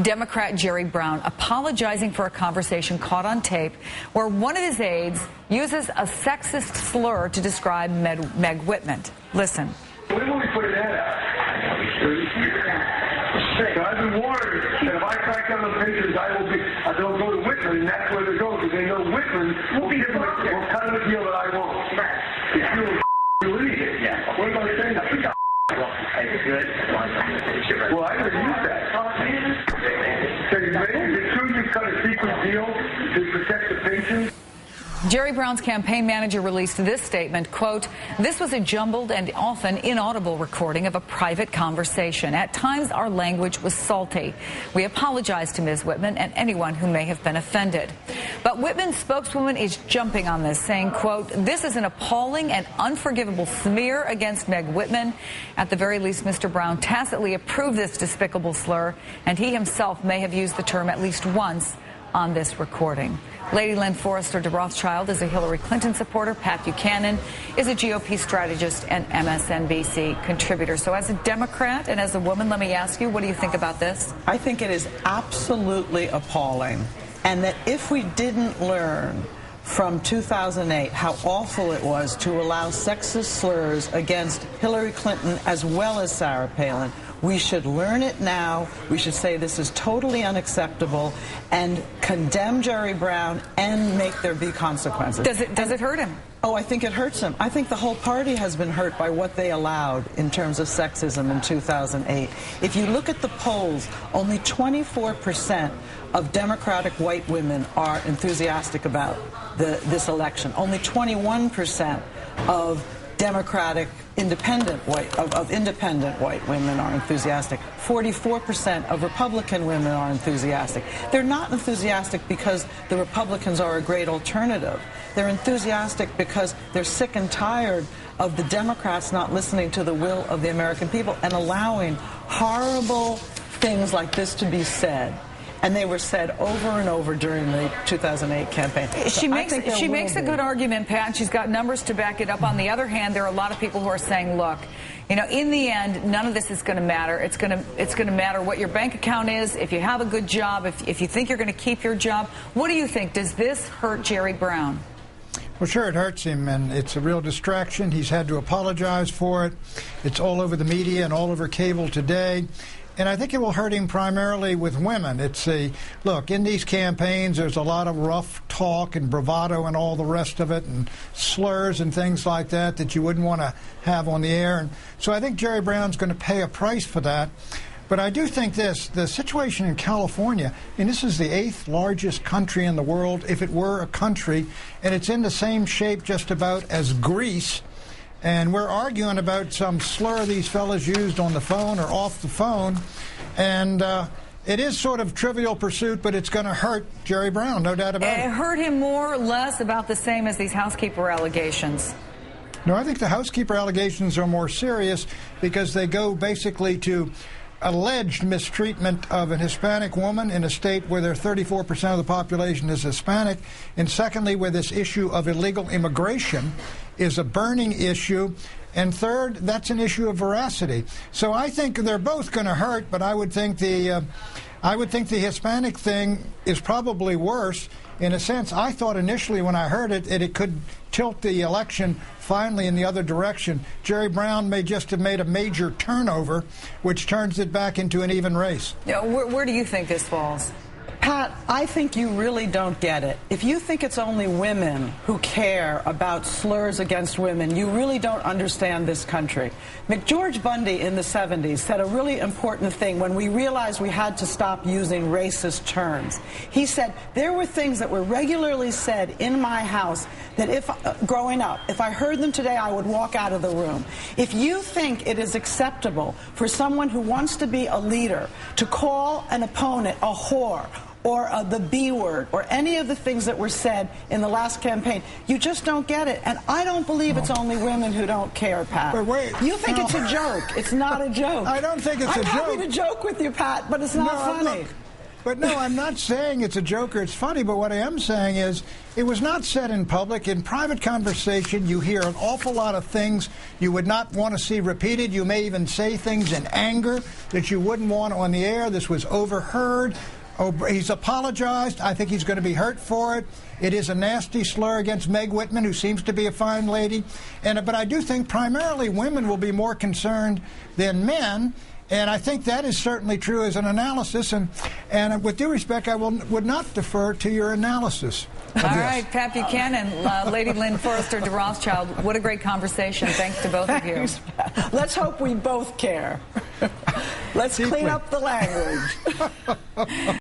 Democrat Jerry Brown apologizing for a conversation caught on tape where one of his aides uses a sexist slur to describe Meg Whitman. Listen. When will we put that out? I've been warned that if I crack down on patients, they'll go to Whitman, and that's where they go, because they know Whitman will be the kind of a deal that I want. If you're an idiot, what am I saying? Good. Well, I would use that. So is it true you cut a secret deal to protect the patients? Jerry Brown's campaign manager released this statement, quote, "This was a jumbled and often inaudible recording of a private conversation. At times, our language was salty. We apologize to Ms. Whitman and anyone who may have been offended." But Whitman's spokeswoman is jumping on this, saying, quote, "This is an appalling and unforgivable smear against Meg Whitman. At the very least, Mr. Brown tacitly approved this despicable slur, and he himself may have used the term at least once on this recording." Lady Lynn Forrester de Rothschild is a Hillary Clinton supporter. Pat Buchanan is a GOP strategist and MSNBC contributor. So as a Democrat and as a woman, let me ask you, what do you think about this? I think it is absolutely appalling. And that if we didn't learn from 2008 how awful it was to allow sexist slurs against Hillary Clinton as well as Sarah Palin, we should learn it now. We should say this is totally unacceptable and condemn Jerry Brown and make there be consequences. Does it hurt him? Oh, I think it hurts him. I think the whole party has been hurt by what they allowed in terms of sexism in 2008. If you look at the polls, only 24% of Democratic white women are enthusiastic about this election. Only 21% of Democratic independent white women are enthusiastic. 44% of Republican women are enthusiastic. They're not enthusiastic because the Republicans are a great alternative. They're enthusiastic because they're sick and tired of the Democrats not listening to the will of the American people and allowing horrible things like this to be said. And they were said over and over during the 2008 campaign. She makes a good argument, Pat, and she's got numbers to back it up. On the other hand, there are a lot of people who are saying, look, you know, in the end, none of this is going to matter. It's going to matter what your bank account is, if you have a good job, if you think you're going to keep your job. What do you think? Does this hurt Jerry Brown? Well, sure, it hurts him, and it's a real distraction. He's had to apologize for it. It's all over the media and all over cable today. And I think it will hurt him primarily with women. Look, in these campaigns, there's a lot of rough talk and bravado and all the rest of it, and slurs and things like that you wouldn't want to have on the air. And so I think Jerry Brown's going to pay a price for that. But I do think the situation in California, and this is the 8th largest country in the world, if it were a country, and it's in the same shape just about as Greece. And we're arguing about some slur these fellas used on the phone or off the phone. And it is sort of Trivial Pursuit, but it's going to hurt Jerry Brown, no doubt about it. It hurt him more or less about the same as these housekeeper allegations? No, I think the housekeeper allegations are more serious because they go basically to alleged mistreatment of a Hispanic woman in a state where 34% of the population is Hispanic, and secondly, where this issue of illegal immigration is a burning issue, and third, that's an issue of veracity. So I think they're both going to hurt, but I would think the Hispanic thing is probably worse. In a sense, I thought initially when I heard it that it could tilt the election finally in the other direction. Jerry Brown may just have made a major turnover, which turns it back into an even race. Yeah, where do you think this falls? Pat, I think you really don't get it. If you think it's only women who care about slurs against women, you really don't understand this country. McGeorge Bundy in the 70s said a really important thing when we realized we had to stop using racist terms. He said, there were things that were regularly said in my house that if, growing up, if I heard them today, I would walk out of the room. If you think it is acceptable for someone who wants to be a leader to call an opponent a whore, or the B word, or any of the things that were said in the last campaign, you just don't get it. And I don't believe it's only women who don't care, Pat. But wait, you think it's a joke. It's not a joke. I don't think it's a joke. I'm happy to joke with you, Pat, but it's not funny. But no, I'm not saying it's a joke or it's funny, but what I am saying is it was not said in public. In private conversation, you hear an awful lot of things you would not want to see repeated. You may even say things in anger that you wouldn't want on the air. This was overheard. Oh, he's apologized. I think he's going to be hurt for it. It is a nasty slur against Meg Whitman, who seems to be a fine lady. But I do think primarily women will be more concerned than men. And I think that is certainly true as an analysis. And with due respect, I would not defer to your analysis. All right, Pat Buchanan, Lady Lynn Forrester de Rothschild, what a great conversation. Thanks to both of you. Let's hope we both care. Let's clean up the language.